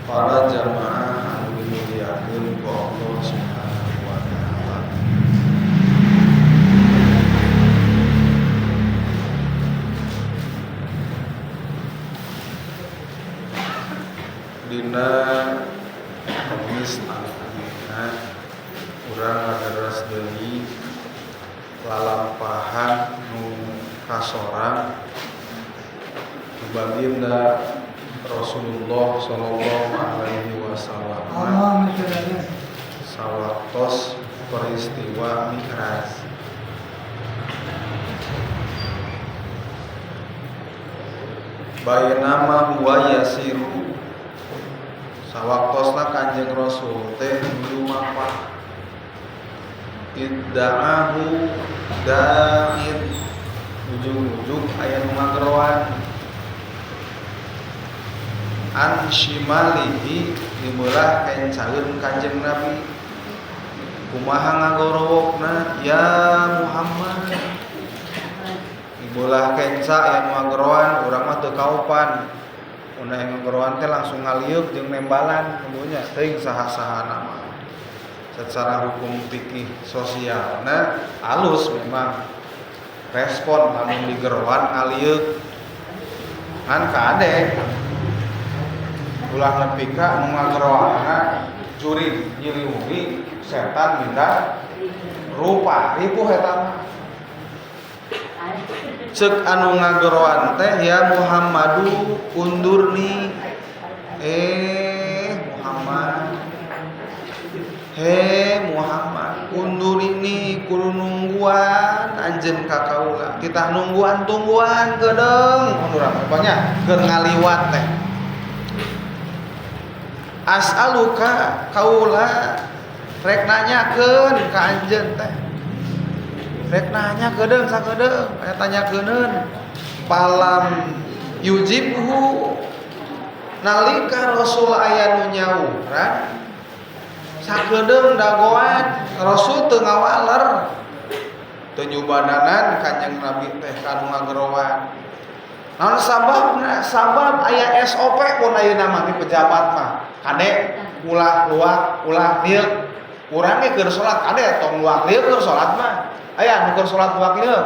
para jamaah anu dimuliakeun ku Allah Subhanahu wa taala. Dina Kamis Al-Qiyamah urang ngaderes deui lalampahan nu kasorang baginda Rasulullah sallallahu alaihi wasallam sawaktos peristiwa Mi'raj. Bainama huwa yasiru sawaktosna Kanjeng Rasul teh nuju mapah idda'ahu da'in ujung-ujung aya nu ngageroan an shimalihi dibelah kencaeun Kanjeng Nabi kumaha ngagorowokna ya Muhammad dibelah kenca aya nu ngageroan urang mah teu kaopan mun aya ngageroan teh langsung ngaliuk jeung nembalan kemunya teuing saha-sahana mah secara hukum fikih sosialna alus memang respon lamun digeroan ngaliuk ngan kade ulah nepi ka nu ngageroanna juri nyiliwungi setan minta rupa ripuh eta mah ceuk anu ngageroan teh ya Muhammadu undurni Muhammad Muhammad undurini kudu nungguan anjeun ka kaula kita nungguan tungguan gedeung urang pokoknya keur ngaliwat teh as'aluka kaula rek nanyakeun ka anjeun teh rek nanya gedeung sagedeung aya tanyakeunun palam yujibhu nalika Rasul aya nu nyauran sagedeung dagoan Rasul teu ngawaler teu nyubadanan Kanjeng Nabi teh kanu ngagerowan naon sababna sabab aya SOP pun ayeuna mah di pejabat mah kade ulah luak ulah lieu urang ge keur salat kade tong luak lieu keur salat mah aya nu keur salat luak lieu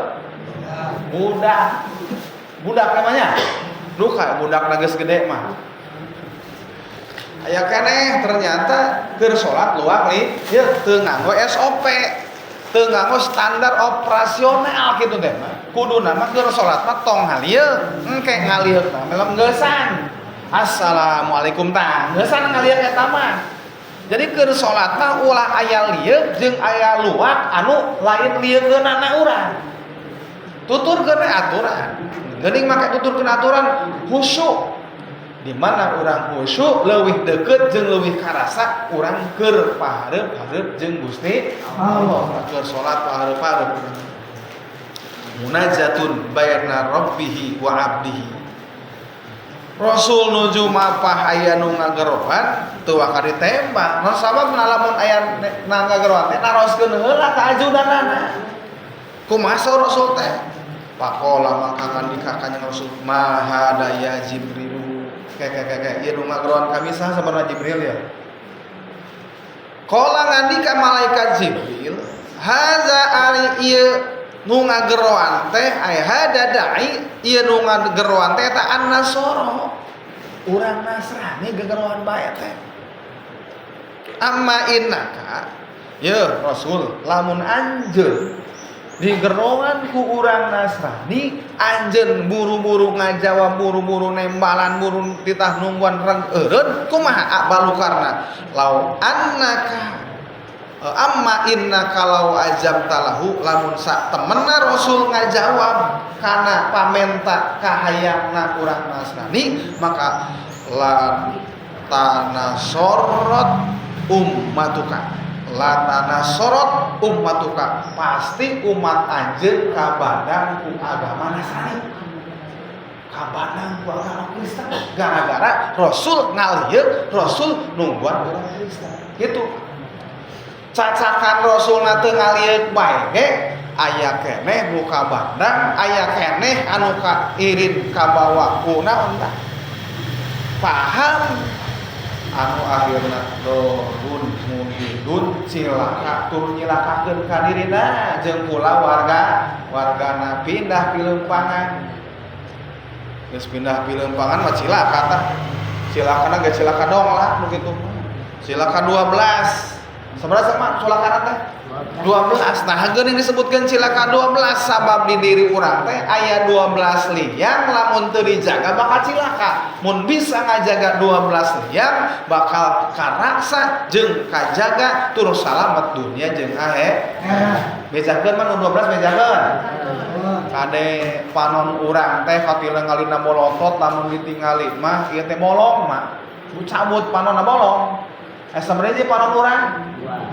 budak namanya nu ka budak geus gede mah aya keneh ternyata keur salat luak lieu teu nganggo SOP teu nganggo standar operasional kitu teh mah kuduna mah keur salat mah tong ngalieu engke ngalieu tah melem geulsan assalamualaikum tah geulsan ngalieu eta mah jadi keur salat mah ulah aya lieu jeung aya luak anu lain lieukeunana urang tuturkeun aturan geuning make tuturkeun aturan khusyuk di mana urang khusyuk leuwih deukeut jeung leuwih karasa urang keur pahareup-hareup jeung Gusti Allah keur salat pahareup-hareup munajatun baina rabbihi wa 'abdihi Rasul nuju mapah aya nu ngageroan teu waka ditembak naon sababna lamun aya na ngageroan teh naroskeun heula ka ajudanana kumaha Rasul teh pakola maka ngandika Kanjeng Rasul maha daya Jibril kayak ieu nu ngageroan kami saha sabarna Jibril ya qala ngandika malaikat Jibril haza ari ieu nu ngageroan teh aya hada dai ieu nu ngageroan teh eta an-nasara urang Nasrani gegeroan bae teh amma innaka ya Rasul lamun anjeun digeroan ku urang Nasrani anjeun buru-buru ngajawab buru-buru nembalan buru titah nungguan reng eureun kumaha balukarna lau annaka amma inna kalau ajab talahu lamun sak temenna Rasul ngajawab kana pamenta kahayangna urang Nasrani maka lan tanasorot ummatuka pasti umat anjeun kabadang ku agama Nasrani kabadang ku agama Kristen gara-gara Rasul ngalieu Rasul nungguan urang Kristen gitu cacakan Rasulna teu ngalieu bae ge aya keneh nu kabandang aya keneh anu ka irin ka bawa ku naon tah paham anu akhirna dorun mubidun cilaka tur nyilakakeun ka dirina jeung pula wargana pindah pileumpangan. Geus pindah pileumpangan mah cilaka tah. Cilakana ge cilaka dong lah nu kitu. Cilaka 12. Sabaraha sama cilakana teh? 12. Nah, geuning disebutkeun cilaka 12 sabab di diri urang teh aya 12 liang lamun teu dijaga bakal cilaka. Mun bisa ngajaga 12 liang bakal karaksa jeung kajaga tur salamet dunia jeung akhirat. Bejakeun mah 12 bejakeun. Kade panon urang teh katileung ngalina molotot lamun ditingali mah ieu teh bolong mah. Cabut panonna bolong. Sabarejeh panon urang?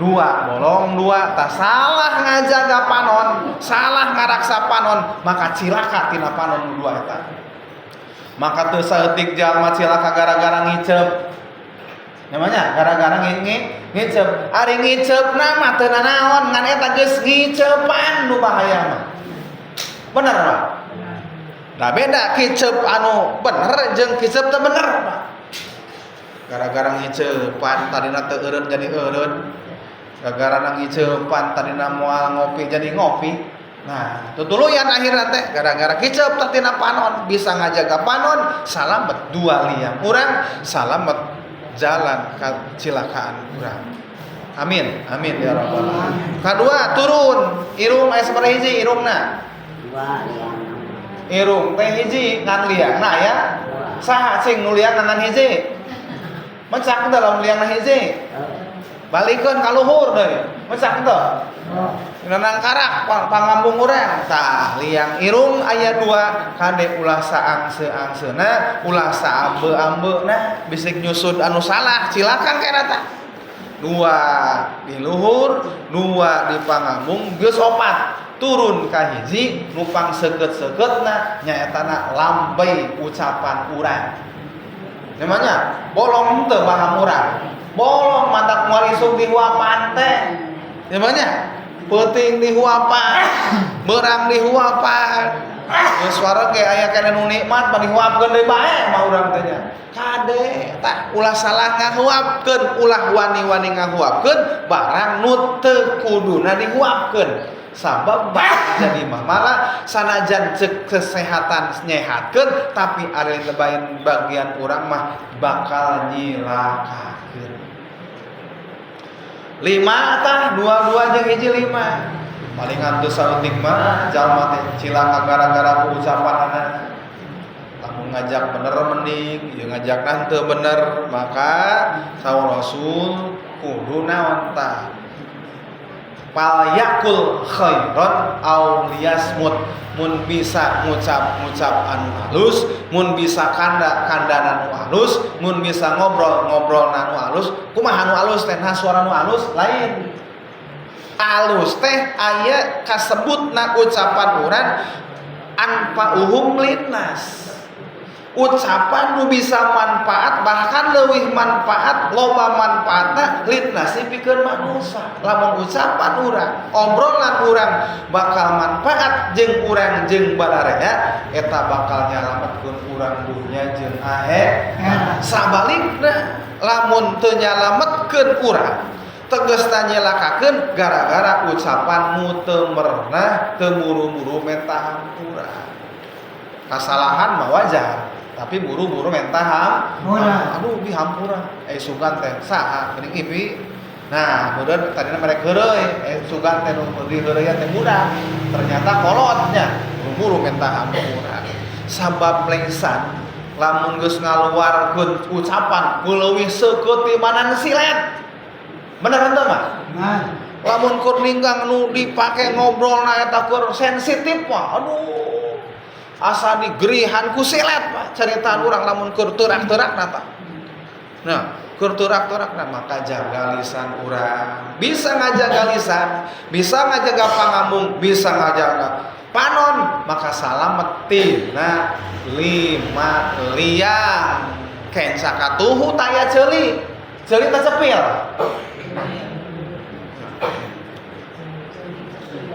2. Bolong 2. Tah salah ngajaga panon, salah ngaraksa panon, maka cilaka tina panon 2 eta. Maka teu saeutik jalma cilaka gara-gara ngicep. Namanya gara-gara ngicep. Ari ngicepna mah teu nanaon, ngan eta geus ngicepan nu bahaya mah. Bener mah? Nah beda kicep anu bener jeung kicep teu bener mah. Gara-gara ngicepan tadina teu eureun jadi eureun. Gara-gara ngicepan tadina moal ngopi jadi ngopi. Nah, tutuluyan akhirna teh gara-gara kicep tina panon bisa ngajaga panon salamet 2 liang urang salamet jalan ka cilakaan urang. Amin. Amin ya rabbal alamin. Kadua turun irung aya sabaraha hiji irungna? 2 liang. Irung teh hiji ngan liangna ya. Saha sing nu liang ngan hiji? Mencak dalam liangna hiji. Balikeun ka luhur deui. Mencak teu? Nanang karak pangambung urang. Tah, liang irung aya 2 kade ulah saangse-angseuna, ulah saambe-ambeuna, bisik nyusud anu salah, cilaka kana tah. 2 di luhur, 2 di pangambung, geus 4 turun ka hiji nupang seukeut-seukeutna nyaetana lambai ucapan urang. Namanya bolong teu paham urang. Bolong matak moal isuk di huapan teh. Namanya peuting di huapan, beurang di huapan. Geus suara ge aya kana nu nikmat bari huapkeun deui bae mah urang teh nya. Kade tah ulah salah ngahuapkeun, ulah wani-wani ngahuapkeun barang nu teu kuduna dihuapkeun. Sabab bakal jadi malah sanajan cek kesehatan nyehatkeun tapi ari lebayan bagian urang mah bakal nyilakakeun. 5 tah 2 jeung hiji 5. Palingan teu saeutik mah jalma teh cilaka gara-gara ucapanna. Lamun ngajak bener mending, ieu ngajakna teu bener, maka saur Rasul kudu naon tah? Fal yakul khairan aw liyasmut. Mun bisa ngucap anu halus, mun bisa kandana anu halus, mun bisa ngobrol anu halus. Kumaha anu halus teh? Nah suara anu halus lain. Halus teh aya kasebutna ucapan urang anfa'uhum linnas. Ucapan nu bisa manfaat bahkan leuwih manfaat loba manfaatna linnas pikeun manusia. Lamun ucapan urang, obrolan urang bakal manfaat jeung urang jeung balareha eta bakal nyalametkeun urang dunya jeung akhirat. Sabalikna lamun teu nyalametkeun urang tegesna nyelakakeun gara-gara ucapan nu teu merenah teu muru-muru mentah urang. Kasalahan mah wajar, tapi buru-buru mentah aduh dihampura sugan teh saha geuning ipi. Nah kemudian tadina mereka heureuy sugan teh nu diheureuyan teh mudah ternyata kolotnya buru-buru mentah hampura. Sabab lesan lamun geus ngaluarkeun ucapan leuwih seukeut ti mana silet. Bener henteu mah? Lamun keur ninggang nu dipake ngobrolna eta keur sensitif mah aduh asa digerihan ku silet Pak caritaan urang lamun keur teurak-teurakna tah. Nah, keur teurak-teurakna maka jaga lisan urang. Bisa ngajaga lisan, bisa ngajaga pangambung, bisa ngajaga panon, maka salamet tina 5 liang. Kenca katuhu taya ceuli. Ceuli teh cepil.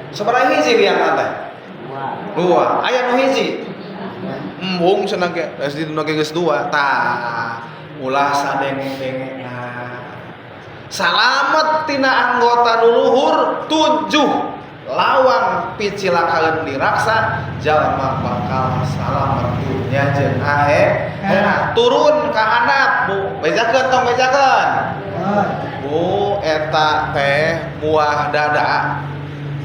Sabaraha hiji liang teh? 2. Aya nu hiji. Embung cenah ge, geus dituna ge geus 2. Tah. ulah sadenge-dengena. Salamet tina anggota nuluhur 7 lawang picilakaan diraksa jalma bakal salamet dunya jeung akhirat. Turun ka handap Bu, bejakeun tong bejakeun. Bu eta teh buah dada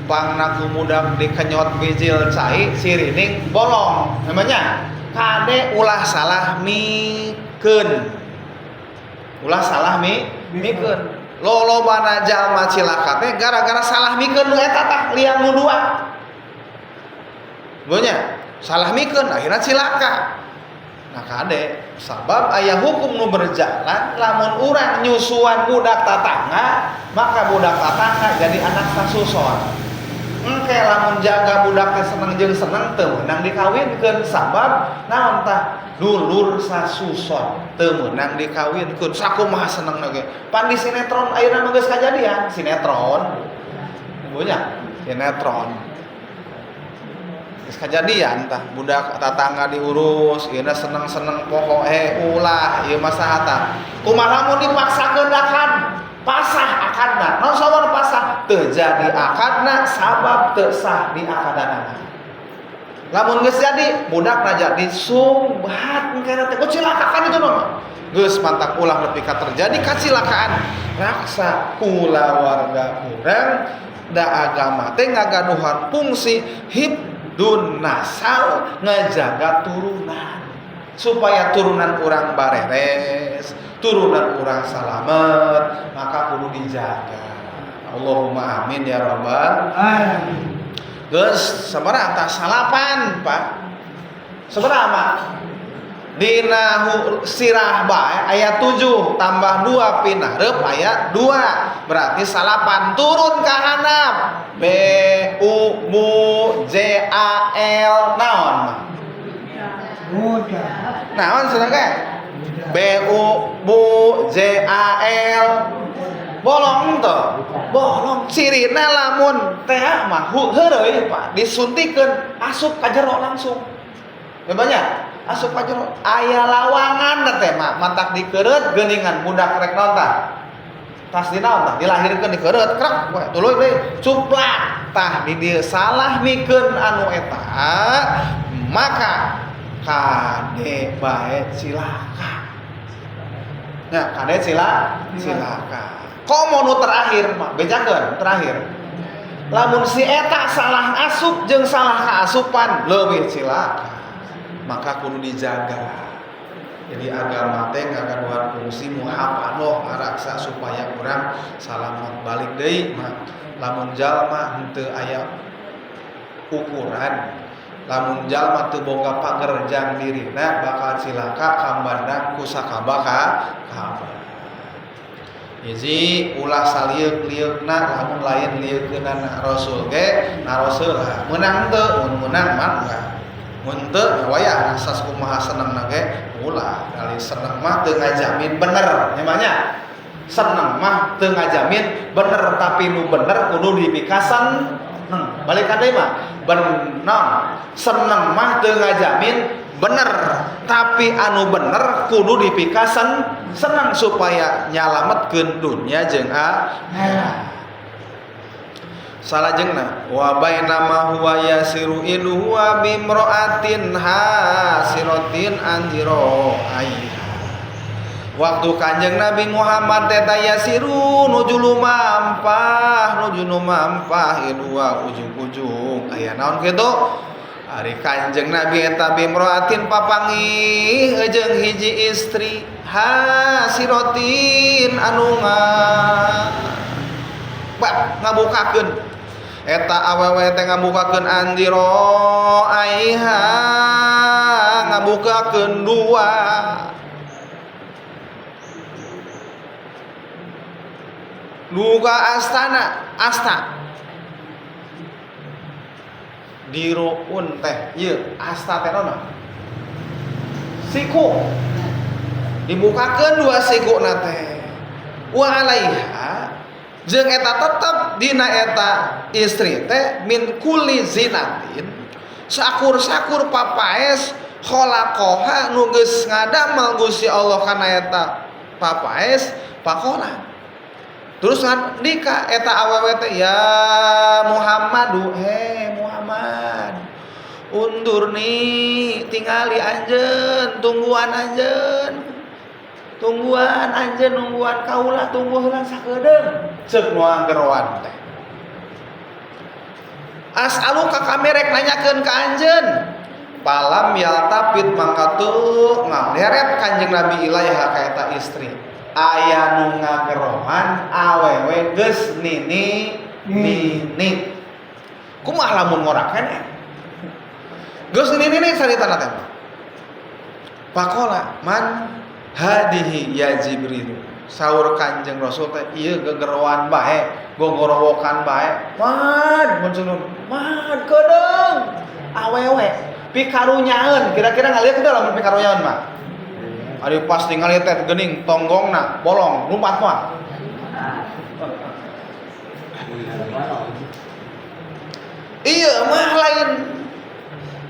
pangna kumudak dikenyot bijil cai sirining bolong namanya kade ulah salah mikeun lolobana jalma cilaka teh gara-gara salah mikeun nu eta tah liang nu dua bonya salah mikeun akhirna cilaka. Nah kade sabab aya hukum nu berjalan lamun urang nyusuan budak tatangga maka budak tatangga jadi anak sasuson. Engke lamun jaga budak teh seneng jeung seneng teu meunang dikawinkeun sabab naon tah dulur sasuson teu meunang dikawinkeun sakumaha senengna ge. Pan di sinetron ayeuna mah geus kajadian sinetron. Ibunya sinetron. Geus kajadian tah budak tatangga diurus ieu seneng-seneng pokoke ulah ieu mah saha tah. Kumaha mun dipaksakeun akan pasah akadna. Naon sabab pasah? Teu jadi akadna sabab teu sah di akadanana. Lamun geus jadi budakna jadi sumbat engkena teh cilaka kan itu mah. Geus mantak ulah nepi ka terjadi kacilakaan raksa kula warga urang da agama teh ngagaduhan fungsi hibdun nasal ngajaga turunan supaya turunan urang bareres, turunan urang salamet, maka kudu dijaga. Allahumma amin ya rabbal alamin. Geus sabaraha tah salapan, Pak? Sabaraha mah? Dina sirah bae aya 7 tambah 2 pinahreup aya 2. Berarti salapan turun ka handap. B U mu J A L naon mah? Naon cenah ge? B U bu J A L bolong teh. Bolong cirina lamun teh mah heureui Pak disuntikeun asup ka jero langsung. Bebanya asup ka jero aya lawangan teh mah mantak dikeureut geuningan budak rek naon tah? Tas dinaon tah dilahirkeun dikeureut krek we tuluy deui cuplak tah di dieu salah mikeun anu eta maka kade bae cilaka. Nah, kade cilaka. Komo nu terakhir mah bejakeun terakhir. Lamun si eta salah asup jeung salah kaasupan leuwih cilaka. Maka kudu dijaga. Jadi agama teh ngagaduhan fungsi muhafadzah ngaraksa supaya urang salamet balik deui mah. Lamun jalma henteu aya ukuran, lamun jalma teu boga pagerjang dirina bakal cilaka kambandang ku sakaba ka hiji ulah salieuk-lieukna lamun lain lieukeunan Rasul ge na Rasul meunang teu mun meunang mah enggak. Mun teu waya asa kumaha senengna ge ulah kali seneng mah teu ngajamin bener nyamanya. Seneng mah teu ngajamin bener tapi nu bener kudu dipikasan. Balik ka deui mah bener seneng mah teu ngajamin bener tapi anu bener kudu dipikasan seneng supaya nyalametkeun dunya jeung akhirat. Salajengna wa bainama huwa yasiru in huwa bimra'atin hasiratin anjiro aiha. Waktu Kanjeng Nabi Muhammad teh yasiru nuju lumampah dua ujung-ujung aya naon kitu ari Kanjeng Nabi eta bimroatin papangih jeung hiji istri hasiratin anu ngabukakeun eta awewe teh ngabukakeun andiro aiha ngabukakeun dua duga asta diruun teh ieu asta teh naon siku dibukakeun dua sikuna teh wa alaiha jeung eta tetep dina eta istri teh min kulli zinatin sakur-sakur papaes khalaqaha nu geus ngadamel Gusti Allah kana eta papaes pakola. Terus nikah eta awewe teh ya Muhammadu, he Muhammad, undur nih tingali anjeun, tungguan anjeun, nungguan kaula tunggu heula sakedeung ceuk nu anggeroan teh. As'aluka kami rek nanyakeun ka anjeun. Palam yaltapit mangka teu ngaleret Kanjeng Nabi ilaiha ka eta istri. Aya nu ngagerohan awewe geus nini. Kumaha lamun ngorakeun geus nini saritana teh. Pakola man hadihi ya Jibril. Saur Kanjeng Rasul teh ieu gegerowan bae, gogorowokan bae. Man munculun, man kedeung awewe pikarunyaeun, kira-kira ngalieu teh lamun pikarunyaeun mah. Ari pas ningali teh geuning tonggongna bolong lumpat mah. Ieu mah lain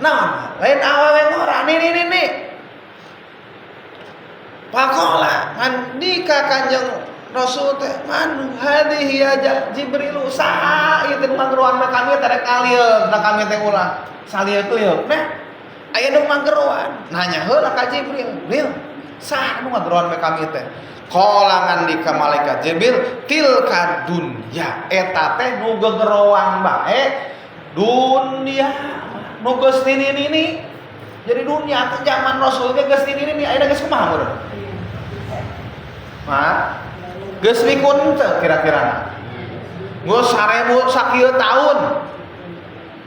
naon? Lain awewe ngora nini. Pakola man nikah Kanjeng Rasul teh man hadihi ya Jibril saha ieu teh manggeroan mah kami teh rek alieun da kami teh ulah salieuk-lieuk nah aya nu manggeroan nanya heula ka Jibril saha nu ngageroan mah kami teh qala ngandika malaikat Jibril tilka dunya eta teh nu gegeroan bae dunya nu geus nini jadi dunia teh zaman Rasul ge geus nini ayeuna geus kumaha meureun mah geus mikun teu kira-kira geus 1000 sakieu taun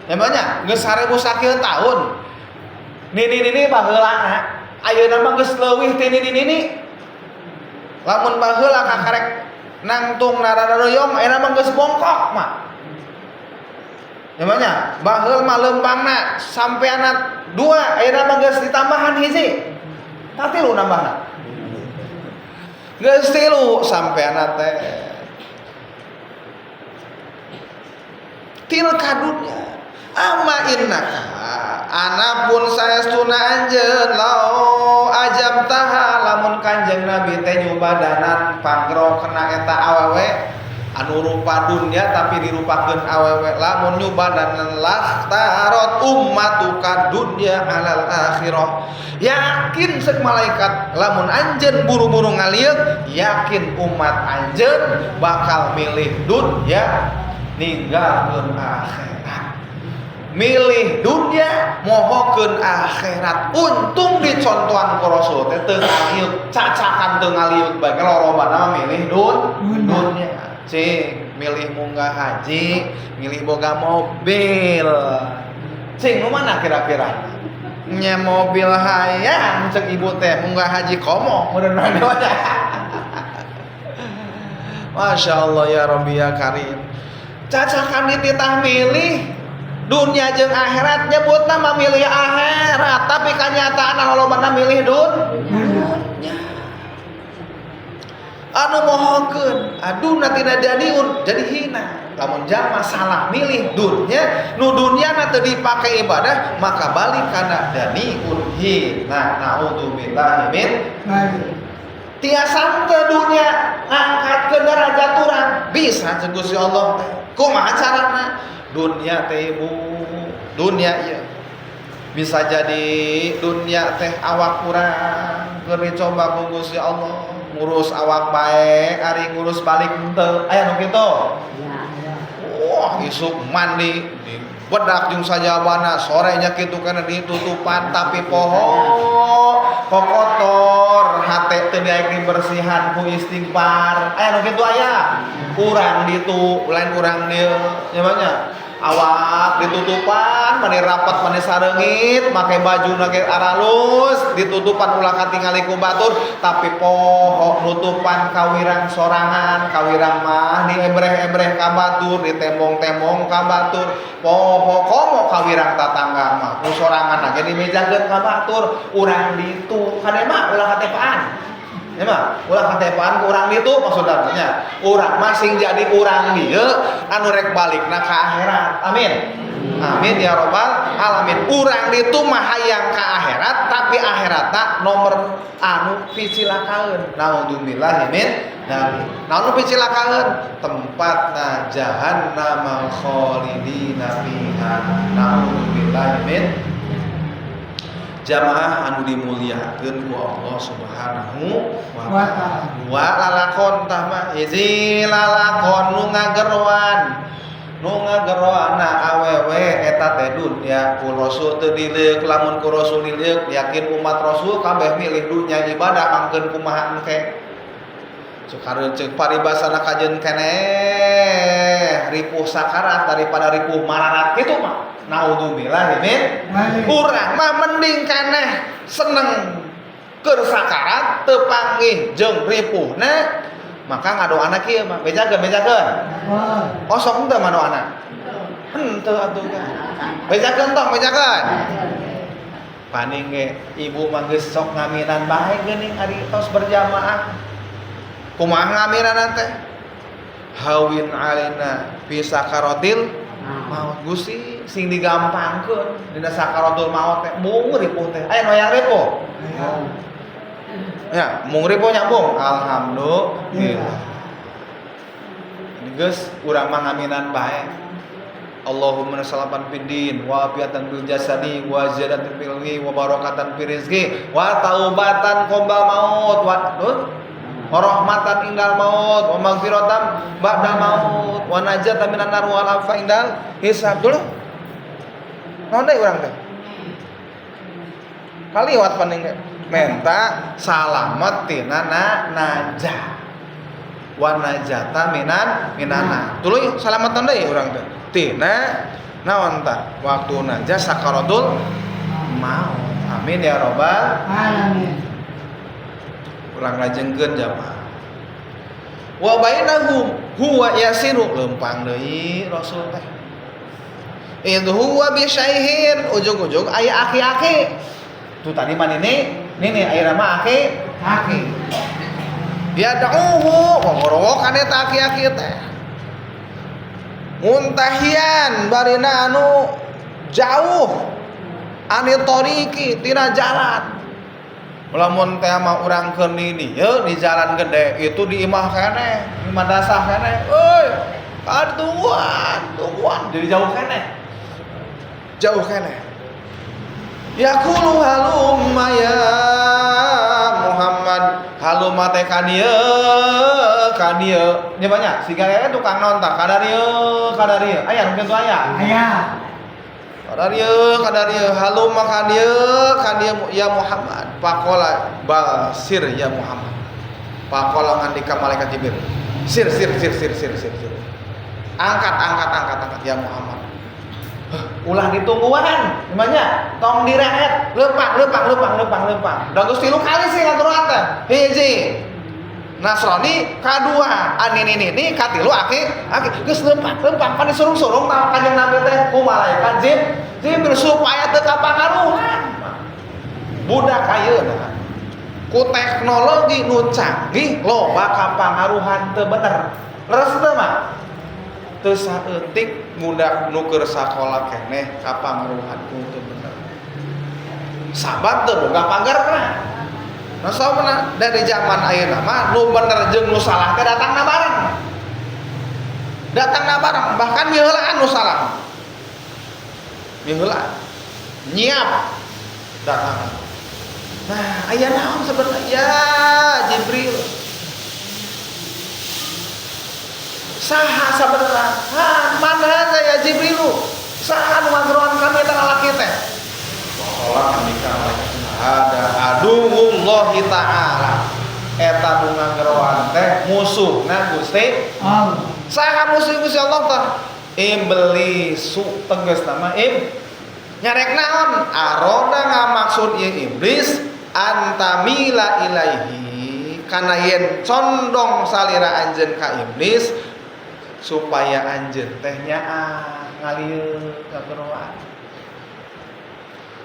emangnya geus 1000 sakieu taun nini baheulana ayeuna mah geus leuwih ti nini lamun baheula kakarek nangtung nararayong ayeuna mah geus bongkok mah emangnya baheul mah leumpangna sampeana 2 ayeuna mah geus ditambahan hiji tatilu nambahna geus 3 sampeana teh tilka dunya amma innaka anapun saestuna anjeun lao ajam taha lamun Kanjeng Nabi teh nyubadanan panggro kena eta awewe anu rupa dunya tapi dirupakeun awewe lamun nyubadanan lahtarot ummatuka dunya alal akhirah yakin seuk malaikat lamun anjeun buru-buru ngalieuk yakin umat anjeun bakal milih dunya ninggalkeun akhirat milih dunya mohokeun akhirat untung dicontohan ku Rasul teh teu ngaliuk cacakan teu ngaliuk bae lolobana milih dunya cing milih munggah haji milih boga mobil cing nu mana kira-kira nya mobil hayang cek ibu teh munggah haji komo meureun wae Masya Allah ya Rabbi ya Karim cacakan dititah milih dunia jeung akhirat nyebutna mah milih akhirat tapi kanyataanna lolobana milih dunya anu mohokeun aduna tina daniun jadi hina lamun jalma salah milih dunya nu dunyana teu dipake ibadah maka balik kana daniun hina naudzubillahi min tiasa teu dunya ngangkatkeun derajat urang bisa ceuk Gusti Allah teh kumaha carana dunya teh ibu dunya ieu bisa jadi dunya teh awak urang keur dicoba ku Gusti Allah ngurus awak baik, ari ngurus balik henteu. Aya nu kitu. Wah, isuk mandi di bedak jeung sajabana, sorenya kitu kana ditutupan tapi poho kotor, hate teu daek dibersihan ku istighfar. Aya nu kitu aya. Urang ditu, lain urang dieu. Nya awak ditutupan mani rapat mani sareungit make baju nage aralus ditutupan ulah katingali ku batur tapi poho nutupan kawirang sorangan kawirang mah di ebreh-ebreh ka batur di tembong-tembong ka batur poho komo kawirang tatangga mah ku sorangan nage dimejakeun ka batur urang ditu kade mah ulah katepaan ya mah ulah katepaan ku urang ditu maksudna urang masing jadi urang dieu anu rek balikna ka akhirat amin amin ya rabbal alamin. Urang ditu mah hayang ka akhirat tapi akhiratna nomor anu picilakaeun. Naudzubillah min dzalik. Naon picilakaeun? Tempatna jahannam khalidina fiha. Naudzubillah min jamaah anu dimuliakeun ku Allah Subhanahu wa taala. Wa lalakon tah mah hiji lalakon nu ngageroan. Nu ngageroana awewe eta teh dunya ku Rasul teu dileuk, lamun ku Rasul dileuk yakin umat Rasul kabeh milih dunya ibadah angkeun kumaha engke. Sukareun ceuk paribasana kajeun keneh ripuh sakarat daripada ripuh mararat kitu mah. Naudzubillah min urang mah mending keneh seneng keur sakarat teu panggih jeung ripuhna maka ngadoana kieu mah bejakeun oh sok henteu mah doana henteu atuh kan bejakeun tong bejakeun paning ge ibu mah geus sok ngaminan bae geuning ari tos berjamaah kumaha ngaminan teh hawin alaina fi sakaratil maut Gusti sing digampangkeun dina sakaratul maut teh mung ripuh teh aya nu hayang ripuh ya mung ripuh nyambung alhamdulillah ini geus urang mah ngaminan bae Allahumma salaman fid din wa afiatan bil jasadi wa ziyadatan fil ilmi wa barakatan fil rizqi wa taubatan qombal maut wa rahmatan indal maut wa maghfiratan ba'da maut wa najatan minan nar wa afa indal hisab dulu naon deui urang teh kaliwat paning menta salamet tina najah wa najata minana tuluy salametan deui urang teh tina naon tah waktu najah sakaratul maut amin ya rabbal alamin ulang lajengkeun jamaah wa bainahum huwa yasiru lempang deui Rasul teh idh huwa bi syaihin ujug-ujug aya aki-aki tuh tadi mah nini ayeuna mah aki ya da'uhu ngorok eta aki-aki teh muntahian barina anu jauh ane toriki tina jalan lamun teh mah urang keun di dieu di jalan gede itu di imah keneh di madrasah keneh euy tungguan jadi jauh keneh yaqulu halumma ya Muhammad halumma teh ka dieu nya banyak siga aya tukang nonton ka dieu aya nu kitu aya Kadarieu halumma ka dieu ya Muhammad faqala basir ya Muhammad faqala ngandika malaikat Jibril sir angkat ya Muhammad ulah ditungguan gimana tong direket lempang da geus 3 kali sih ngaturan teh hiji Nasrani kadua ini katilu aki geus lempang pan disurung-surung tah kanjeng Nabi teh ku malaikat Jibril supaya teu kapangaruhan budak ayeuna ku teknologi nu canggih loba kapangaruhan teu bener leres teu mah teu saeutik budak nu keur sakola keneh kapangaruhan ku teu bener sabat teu boga panggerna nah soalna dari zaman ayeuna mah nu bener jeung nu salah teh datangna bareng bahkan miheulaan nu salah miheulaan nyiap datang nah aya naon sebenarnya ya Jibril saha sabenerna mana saya Jibril saha nu ngageroan kami eta lalaki teh Allah andika ada aduwullahi ta'ala eta nu ngageroan teh musuhna Gusti Allah saha musuh Gusti Allah teh iblisu tegas nama nyarek naon aroda ngamaksud ieu iblis antamila ilaihi kana yen condong salira anjeun ka iblis supaya anjeun teh nyaah ngalieu ngageroan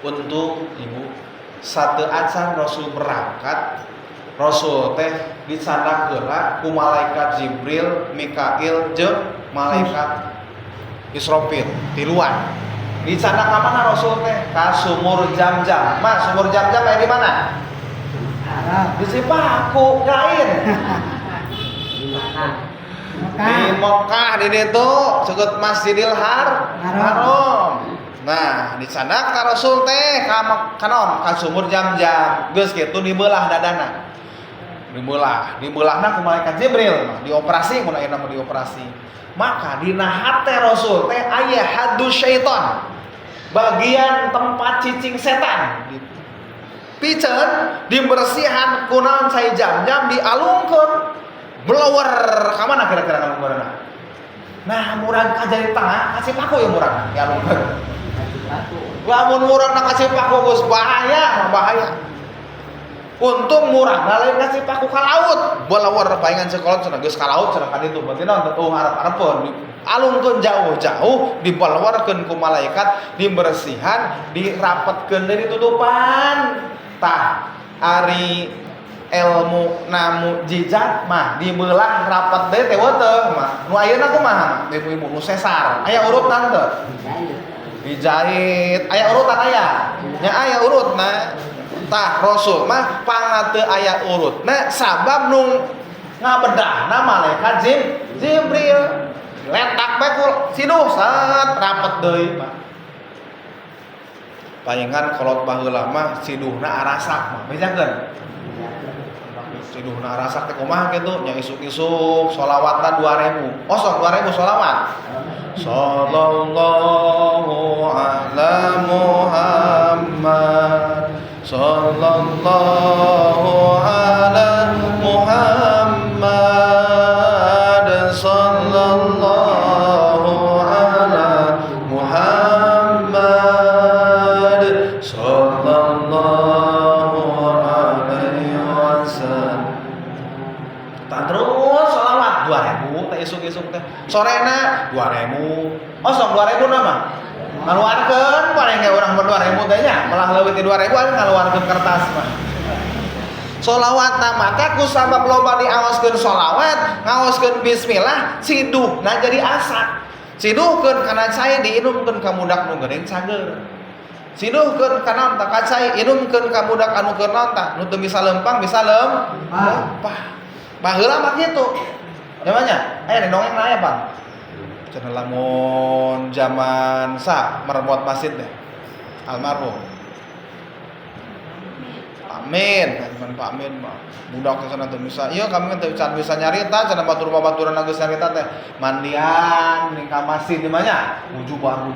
untuk ibu satu acan Rasul berangkat Rasul teh disandak heula ku malaikat Jibril, Mikail jeung malaikat Israfil tiluan Di sana ka mana Rasul teh? Ka sumur Jam-Jam. Mas, sumur Jam-Jam di mana? Di Cipaku, lain. Di Mekah di ditu ceuk Masjidil Haram. Nah, di sana ka Rasul teh ka naon? Ka sumur Jam-Jam. Geus kitu dibelah dadana. Dibelahna ku malaikat Jibril, dioperasi mun aya nama dioperasi. Maka dina hate Rasul teh aya hadus syaitan. Bagian tempat cicing setan gitu. Piceun dibersihan ku naon sae Jam-Jam dialungkeun blower ka mana kira-kira ngalungkeunna? Nah, murang ka jari tengah kasih paku ya murang dialungkeun. Lamun murang kasih paku geus bahaya. Untung murang lain kasih paku ka laut. Blower paingan sekolah cenah geus ka laut cenah kan itu berarti naon tuh harap-harapeun alungkeun jauh-jauh dibalawarkeun ku malaikat dibersihan dirapetkeun deui tutupan tah ari ilmu namu jijat mah dibelah rapat deui teh weuteung mah nu ayeuna kumaha ibu-ibu nu sesar aya urutan teu dijahit aya urutan aya nya aya urutna tah Rasul mah pangna teu aya urutna sabab nu ngabedahna malaikat Jibril letak bae ku siduh saat rapet deui mah. Payengan kolot baheula mah siduhna arasak mah bejakeun. Siduhna arasak teh kumaha kitu nya isuk-isuk sholawatna 2000. Oh sok 2000 sholawat. Sallallahu ala Muhammad. Sallallahu ala Muhammad. Sorena 2000. Oh sok 2000 nama. Ngaluarkeun paling ge urang 2000 teh nya, malah leuwih ti 2000 anu ngaluarkeun kertas mah. Sholawatna mah teh ku sabab loba diaoskeun sholawat, ngaoskeun bismillah, siduhna jadi asak. Siduhkeun kana cai diinumkeun ka budak nu geuning cager. Siduhkeun kana teh ka cai inumkeun ka budak anu keur naon tah, nu teu bisa lempang bisa lempah. Baheula mah kitu. Namanya, di dongeng aya Bang. Cenah lamun zaman merebot masjid teh. Almarhum. Amin, Pak Amin mah. Budak teh cenah teu bisa. Ieu kami teh bisa nyarita cenah batur-baturan geus nyarita teh. Mandian ning ka masjid di mana? Mujubar.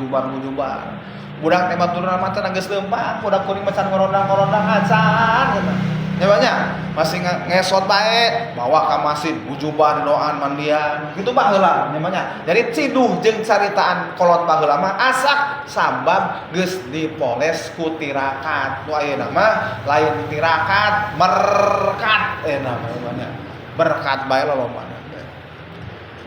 Budak teh baturan mah cenah geus lempang, budak kuring macan ngorondang acan cenah. Ya banyak masih ngesot bae bawa ka masjid ujuban doaan mandian gitu baheula namanya. Jadi ciduh jeung caritaan kolot baheula mah asak sabab geus dipoles ku tirakat. Nu ayeuna mah lain tirakat berkat namanya. Berkat bae lolomana.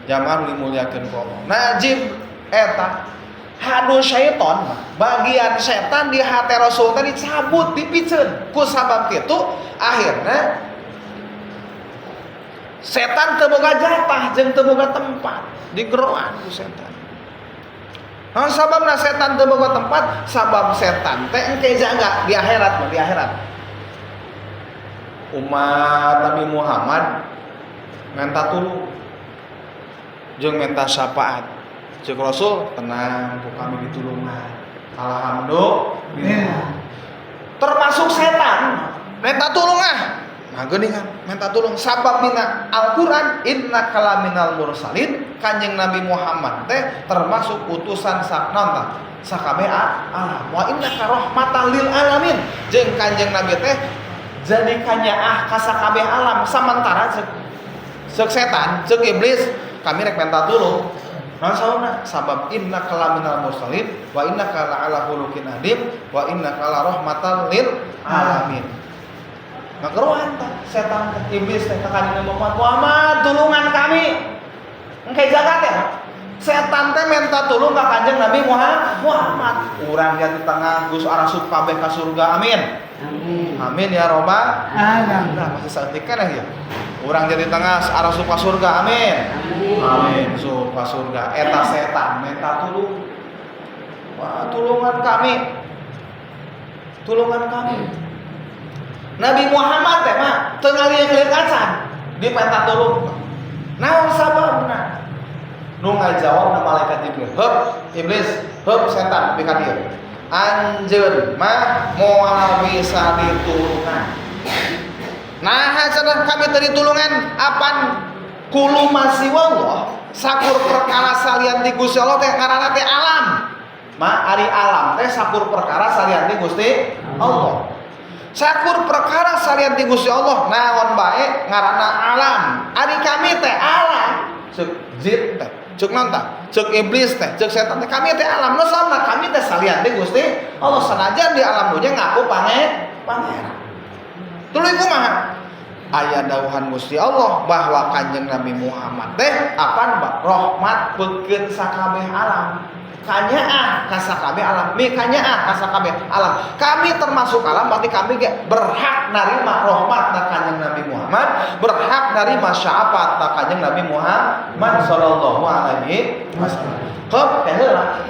Jamaah dimuliakeun ku Allah. Najib eta hadu syaiton bagian setan di hati Rasul tadi dicabut dipikeun ku sabab kitu akhirna setan teu boga jatah jeung teu boga tempat digeroan ku setan. Naon sababna setan teu boga tempat? Sabab setan teh engke jaga di akhirat di akhirat. Umat Nabi Muhammad minta tulung jeung minta syafaat. Cek Rasul tenang, ku kami ditulungan. Alhamdulillah. Termasuk setan minta tulung Nah geuningan minta tulung sabab mina Al-Qur'an innaka laminal mursalin. Kanjeng Nabi Muhammad teh termasuk utusan saknanta sakabeh alam. Wa innaka rahmatan lil alamin. Jeung Kanjeng Nabi teh jadi kanyaah ka sakabeh alam samantara ceuk setan, ceuk iblis kami rek minta tulung. Nah sauna sabab innaka laminal mursalin wa innaka la'ala khuluqin adim wa innaka la rahmatan lil alamin. Ngagerohan tah setan iblis teh ka kanjeng Muhammad tulungan kami. Engke jaga teh setan teh minta tulung ka kanjeng Nabi Muhammad. Urang di tengah Gus arasuk kabeh ka surga amin. Amin ya robbal alamin. Nah masih saeutik kana ya. Urang jadi tengah arasuk ka surga amin. Amin. Masuk ka surga eta setan minta tulung. Wah, tulungan kami. Tulungan kami. Nabi Muhammad teh mah teu ngalieu-lieu acan dipenta tulung. Naon sababna? Nu ngajawab malaikat Jibril. Heup iblis, heup setan bika dieu. Anjeun mah moal bisa ditulungan. Nah, cenah kami teu ditulungan apan kulu masiwallah sakur perkara salian ti Gusti Allah teh ngaranna teh alam. Ma ari alam teh sakur perkara salian ti Gusti Allah. Sakur perkara salian ti Gusti Allah naon bae ngaranna alam. Ari kami teh alam. Ceuk jin teh, ceuk naon tah? Ceuk iblis teh, ceuk setan teh kami teh alam. Nu sama kami teh salian ti Gusti Allah sanajan di alam dunya ngaku pangeran. Tuluy kumaha? Aya dawuhan Gusti Allah bahwa Kanjeng Nabi Muhammad teh apaan Mbak? Rahmat peukeun sakabeh alam. Kanyaah ka sakabeh alam, mi kanyaah ka sakabeh alam. Kami termasuk alam berarti kami berhak narima rahmat da Kanjeng Nabi Muhammad, berhak narima syafaat da Kanjeng Nabi Muhammad sallallahu alaihi wasallam. Heup teh heula.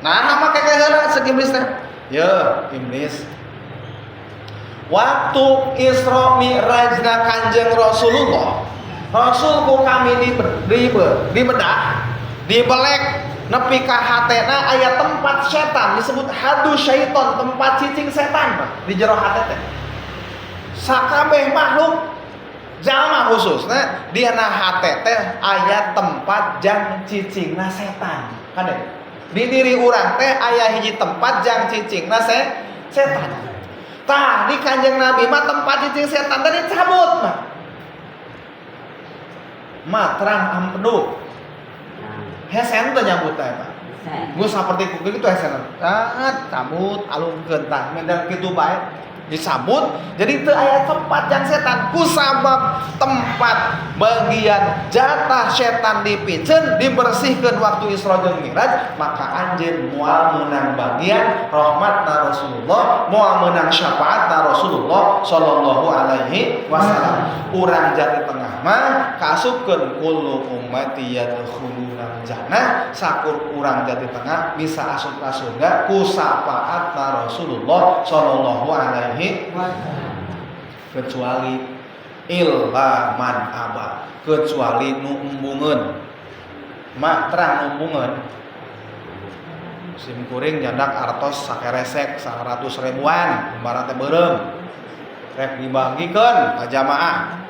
Nah, make teh heula ceuk iblis teh. Ye, iblis. Waktu Isra Mi'rajna Kanjeng Rasulullah, Rasulku kami dibedah, dibelek nepi ka hatena aya tempat setan disebut hadu syaiton, tempat cicing setan di jero hate teh. Sakabeh makhluk jalma khususna dina hate teh aya tempat jang cicingna setan. Kade di diri urang teh aya hiji tempat jang cicingna setan. Tah di Kanjeng Nabi mah tempat cicing setan tadi cabut mah. Matrang ampedu. Hesen teh nyambut teh Pak. Gue saperti kuking itu hesen. Cabut alungkeun tah mendan kitu bae disambut. Jadi teu aya tempat yang setan kusabab tempat bagian jatah setan dipikeun dibersihkeun waktu Isra jeung Mi'raj, maka anjeun moal meunang bagian rahmatna Rasulullah, moal meunang syafaatna Rasulullah sallallahu alaihi wasallam. Urang jati tengah mah kasupkeun kullu ummati yadkhuluna jannah, sakur urang jati tengah bisa asup ka surga ku syafaatna Rasulullah sallallahu alaihi kecuali illa man aba, kecuali nu embungeun. Mak terang embungeun sim kuring nyandak artos sakeresek 100 ribuan ibaratna beureum rek dibagikeun ka jamaah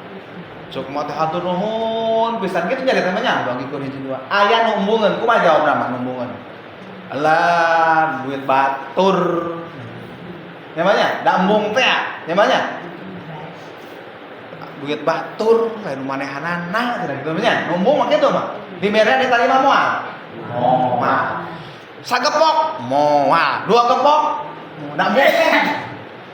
cuk mah teh hatur nuhun pisan kitu jadi teh nya bagikeun hiji dua aya nu embungeun kumaha jawabna mah nu embungeun alah duit batur namanya da embung teh namanya duit batur lain manehanana gitu nya embung mah kitu mah dimere ditarima moal moal sagepok moal dua gepok da embung teh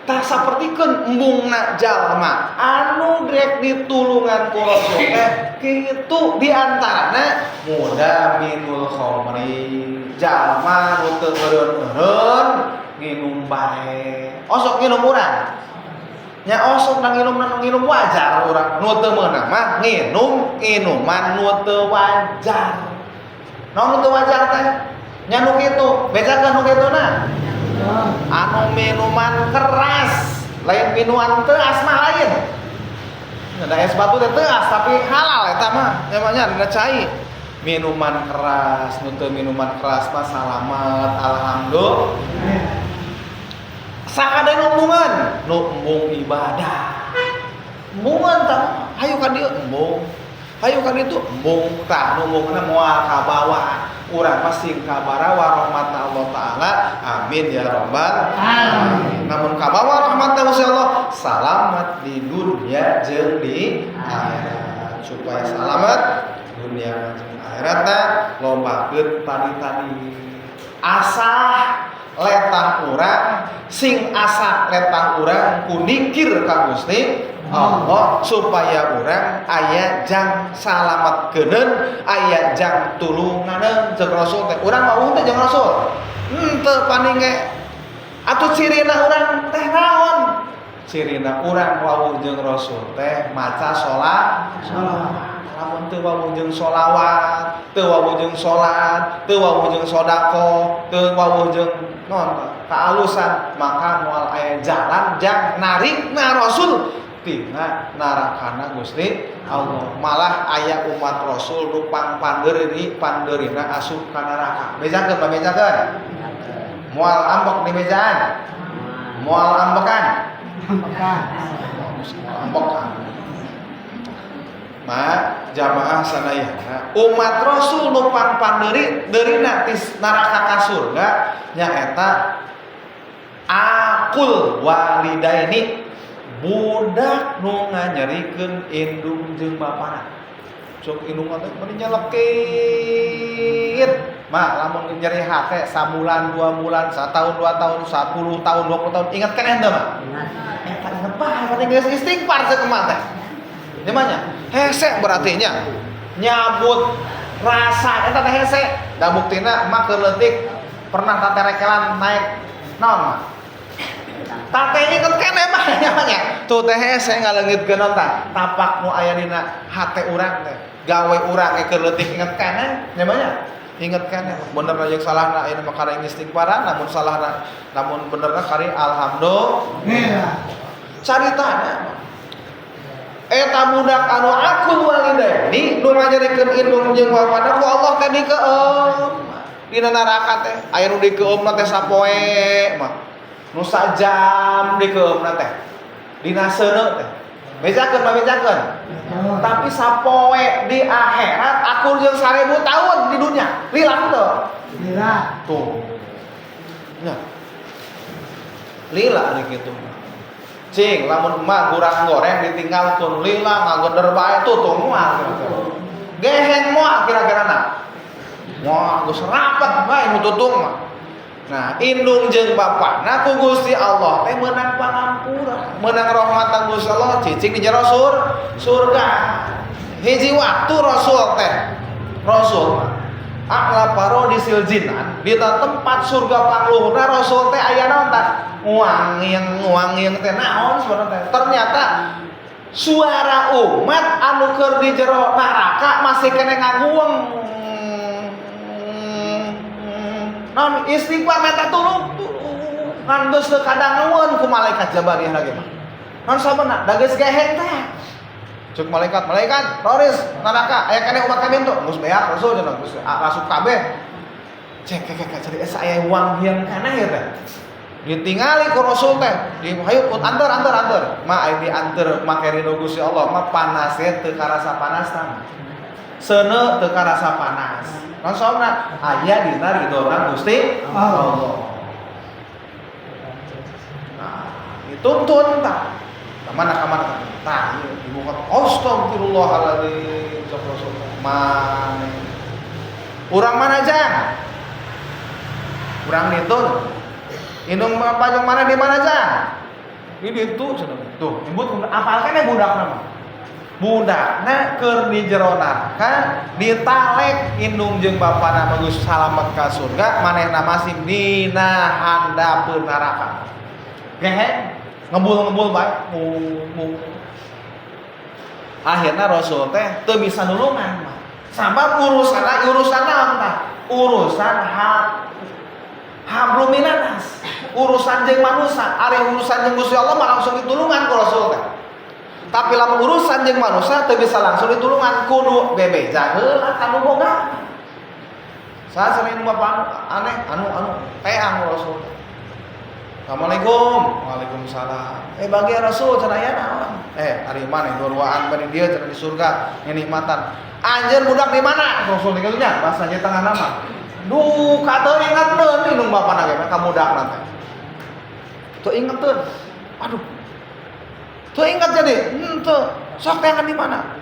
tah sapertikeun embungna jalma anu rek ditulungan ku Rasul teh kitu di antarana muda minul khamri jalma nu teu eureun nginum bae osok nginum urang nya osok da nginum wajar urang nu teu meunang mah nginum inuman nu teu wajar naon nu teu wajar teh nya nu kitu bedakeun nu kituna anu minuman keras lain minuman teuas mah lain ada es batu teh teuas tapi halal eta mah namanya ada cai minuman keras nu teu minuman keras mah salamet alhamdulillah sakade nu embung ibadah embungan tah hayu ka dieu embung hayu ka ditu embung tah nu embungna moal ka bawah urang pasti kabarawa rahmatna Allah taala amin ya rabbal alamin. Namun kabawa rahmatna Gusti Allah selamat di dunia jeung di akhirat supaya selamat dunia jeung akhiratna lombakeun tadi-tadi asah letah urang sing asa letah urang ku dikir ka Gusti Allah supaya urang aya jang salametkeun aya jang tulunganeun jeung Rasul teh urang mah teh jeung Rasul teu paning ge atuh cirina urang teh naon cirina urang wawuh jeung Rasul teh maca sholawat. Lamun teu wawuh jeung sholawat, teu wawuh jeung salat, teu wawuh jeung sedekah, teu wawuh jeung naon kaalusan, maka moal aya jalan jang narikna Rasul tina narakana Gusti Allah. Malah aya umat Rasul nu pandeurina asup ka neraka. Bejakeun mah bejakeun. Moal ambek di mejaan. Moal ambekan. Ambekan. Jamaah sadayana umat Rasul nu pandeurina tis neraka ka surga nyaeta aqul walidaini, budak nu nganyarikeun indung jeung bapana. Sok indung teh meni nyelekit. Lamun nyeri hate sabulan, 2 bulan, 1 tahun, 2 tahun, 10 tahun, 20 tahun, ingat keneh teh mah. Eta inget bae penting geus istighfar sakemah teh. Dimana? Hese berarti nya nyabut rasa eta teh hese. Da buktina mah keleutik pernah taterekelan naik naon mah. Tate inget keneh mah nya. Tuh teh hese ngaleungitkeun tah tapak nu aya dina hate urang teh. Gawe urang ge keleutik inget keneh nya mah nya. Inget keneh bener jeung salahna aya mah kareng istighfaran, namun salahna namun benerna kari alhamdulillah. Caritana eta budak anu aqul walidaini nu ngajarikeun indung jeung bapana ku Allah teh dikeum dina neraka teh aya nu dikeumna teh sapoe mah nu sajam dikeumna teh dina seuneu teh bejakeun mah bejakeun tapi sapoe di akhirat aqul jeung 1000 tahun di dunia lila teu lila tuh nya lila ari kitu. Cing, lamun emak kurang goreng ditinggalkeun lila ngageder bae tutung moal. Geheng moal kira-kirana. Moal geus rapet bae nu tutung mah. Nah, indung jeung bapana ku Gusti Allah teh meunang pangampura, meunang rahmatan Gusti Allah cicing di jero surga. Hiji waktu Rasul A'la parodisil jinan di tempat surga pangluhurna Rasul teh aya naon tah nguangieng teh naon sebenarnya. Ternyata suara umat anu keur di jero neraka masih kena ngagueng. Naon istighfar minta tulung ngan geus teu kadangueun ku malaikat Jabariyah lagi mah. Naon sabana da geus geheng teh. Cuk malaikat Roris neraka aya keneh umat kami tuh geus beak Rasul cenah geus asup kabeh. Cek cari aya uang yang keneh ya teh. Ditingali ku Rasul teh, hayu anter. Mah aya dianter make ridho Gusti Allah mah panas teu karasa panasna. Seuneu teu karasa panas. Naon sababna? Aya dina ridhona Gusti Allah. Nah, dituntun tah. Kamana tah ibu kata astagfirullahaladzim mana urang mana aja urang ditun indung pajang mana di mana aja ini itu tuh nyebut apalkan ya budakna keur di jero neraka ditalek indung jeung bapana bagus salamet ka surga manehna masih dina handapeun neraka geheng ngebul bae akhirna Rasul teh teu bisa nulungan sabab urusan naon tah urusan hablum minanas urusan jeung manusia ari urusan jeung Gusti Allah mah langsung ditulungan ku Rasul teh tapi lamun urusan jeung manusia teu bisa langsung ditulungan kudu bebeja heula kanu boga saha selain bapak aneh anu teang Rasul. Assalamualaikum. Waalaikumsalam. Bagi Rasul cenah aya naon? Ari maneh duaan bari dieu cenah di surga nikmatan. Anjeun budak di mana? Rasul tinggal nya bahasa nya tengah nama. Duh, kateu ingeteun indung bapana ge ka budakna teh. Teu ingeteun. Aduh. Teu inget jadi. Teu. Sok teangan di mana?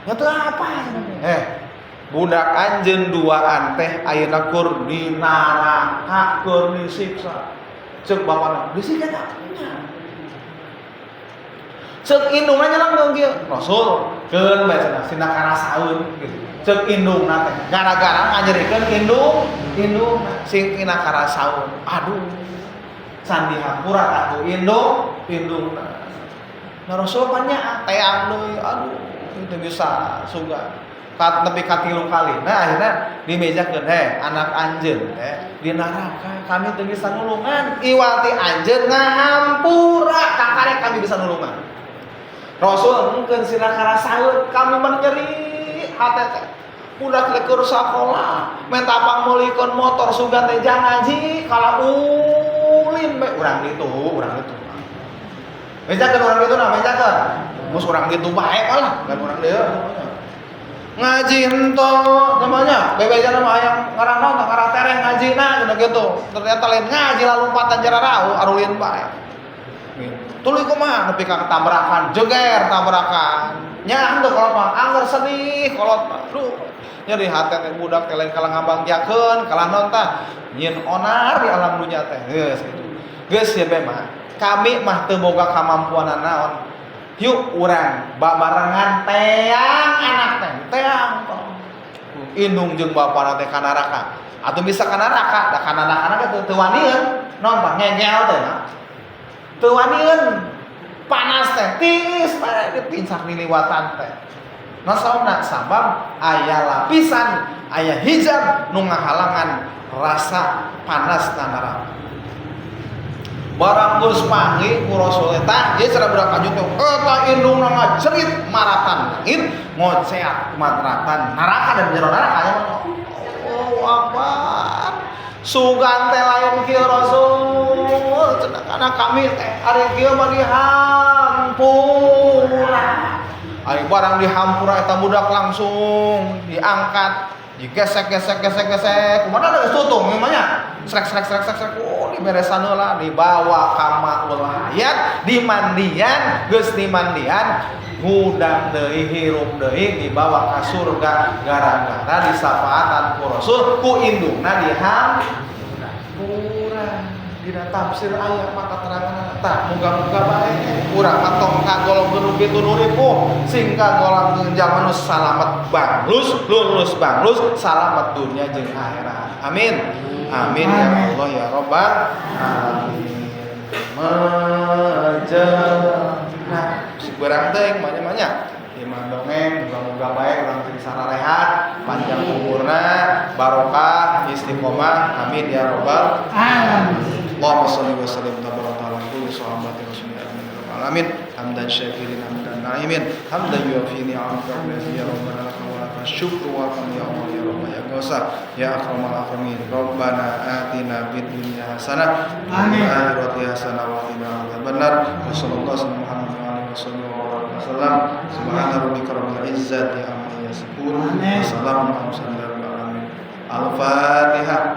Ya teu apa? Budak anjeun duaan teh ayeuna kur di neraka keur disiksa. Cek bapana bisi eta cek indungna nyelang kieu Rasul keun bae cenah sina karasaeun gitu cek indungna teh gara-gara nganyerikeun indung sing tina karasaeun aduh sandi hampura aku indung nah Rasul banyak teang deui aduh itu bisa suga nepi ka 3 kali nah akhirnya dimejakeun anak anjeun di neraka kami teu bisa nulungan iwati anjeun ngahampura kakarek kami bisa nulungan Rasul mungkin sila karasaeun kami menyeri hate teh budak leker sakola minta pangmulikeun motor sugan teh jangan ngaji kala ulin be urang ditu mejakeun urang ditu nah mejakeun mus urang ditu bae lah kan urang dieu ngaji henteu namanya bebeja nama hayang ngarang naon ngarang tereng ngajina cenah kitu ternyata lain ngaji lalumpatan jararau arulin bae tuluy kumaha nepi ka tabrakan jeger tabrakan nya henteu kolot mah angger sedih kolot mah duh nya di hate teh budak teh lain kalang ngabangjakeun kalah naon tah nyin onar di alam dunya teh geus kitu geus ya be mah kami mah teu boga kamampuan naon yuk urang babarengan teang anak teh teang indung jeung bapana teh ka neraka atuh bisa ka neraka da ka neraka teu wanieun naon tah ngengel teh teu wanieun panas teh tiis bae dipincak niliwatan teh nasaona sabab aya lapisan aya hijab nu ngahalangan rasa panas neraka barang geus panggih ku Rasul eta ieu cara budak kanjut teh eta indungna ngajerit maratan langit ngoceat maratan neraka dan jero neraka nya oh Akbar sugan teh lain kieu Rasul cenah kana kami teh ari kieu mah dihampura ari barang dihampura eta budak langsung diangkat digesek kumaha da geus tutung namanya srek oh diberesan heula dibawa ka maul hayat dimandian geus dimandian ngudang deui hirup deui dibawa ka surga gara-gara disafaatan ku Rasul ku indungna dihampura dina tafsir aya maka terangan tah muga-muga bae urang atong kagolongkeun kitu nu ripuh sing kagolongkeun jalma nu salamet banglus lulus banglus salamet dunya jeung akhirat amin amin ya Allah ya Rabbal alamin nah seberang teh manya imam dongeng muga-muga bae urang teu sararehat panjang umurna barokah istiqomah amin ya Rabbal alamin Allahumma shalli wa sallim tabaraka ala kulli sahabati rasulillah alamin hamdan syakirin hamdan naimin hamdan yufi ni'amaka ya rabbana wa lakal syukru wa ya Allah ya rabb ya gausa ya akramal akramin rabbana atina fid dunya hasanah wa fil akhirati hasanah wa qina adzabannar wa sallallahu alaihi wasallam subhana rabbika rabbil izzati amma yasifun wa salamun ala al-mursalin al-fatihah